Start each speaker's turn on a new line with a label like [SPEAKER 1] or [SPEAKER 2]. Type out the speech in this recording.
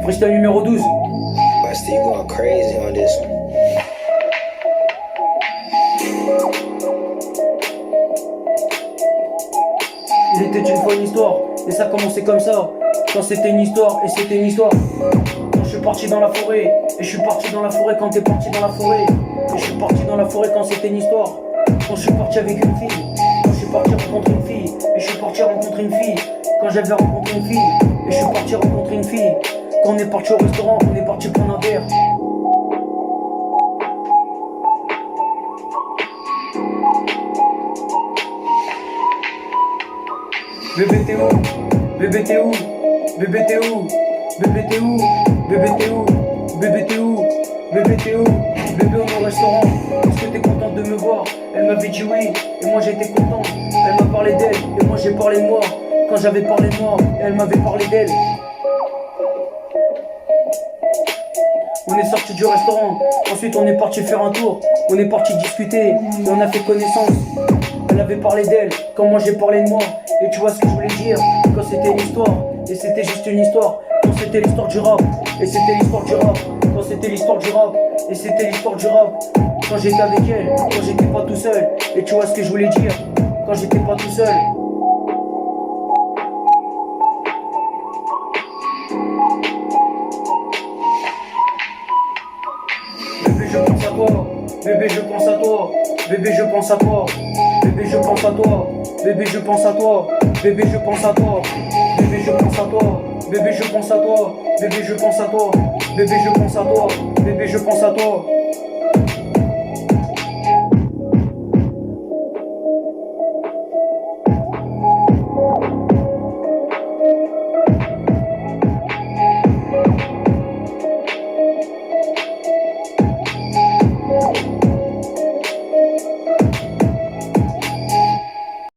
[SPEAKER 1] Freestyle numéro 12.
[SPEAKER 2] Busty, you going crazy on this one.
[SPEAKER 1] Il était une fois une histoire, et ça commençait comme ça. Quand c'était une histoire, et c'était une histoire. Quand je suis parti dans la forêt, et je suis parti dans la forêt quand t'es parti dans la forêt. Et je suis parti dans la forêt quand c'était une histoire. Quand je suis parti avec une fille, quand je suis parti rencontrer une fille, et je suis parti rencontrer une fille. Quand j'avais rencontré une fille, et je suis parti rencontrer une fille. Quand on est parti au restaurant, on est parti prendre un verre. Bébé t'es où? Bébé t'es où? Bébé t'es où? Bébé t'es où? Bébé t'es où? Bébé t'es où? Bébé t'es où? Bébé on est au restaurant. Est-ce que t'es contente de me voir? Elle m'avait dit oui, et moi j'étais content. Elle m'a parlé d'elle, et moi j'ai parlé de moi. Quand j'avais parlé de moi, et elle m'avait parlé d'elle. On est sorti du restaurant, ensuite on est parti faire un tour. On est parti discuter, et on a fait connaissance. Elle avait parlé d'elle, quand moi j'ai parlé de moi. Et tu vois ce que je voulais dire, quand c'était une histoire, et c'était juste une histoire. Quand c'était l'histoire du rap, et c'était l'histoire du rap. Quand c'était l'histoire du rap, et c'était l'histoire du rap. Quand j'étais avec elle, quand j'étais pas tout seul. Et tu vois ce que je voulais dire, quand j'étais pas tout seul. Bébé je pense à toi, bébé je pense à toi, bébé je pense à toi, bébé je pense à toi, bébé je pense à toi, bébé je pense à toi, bébé je pense à toi, bébé je pense à toi, bébé je pense à toi, bébé je pense à toi, bébé je pense à toi.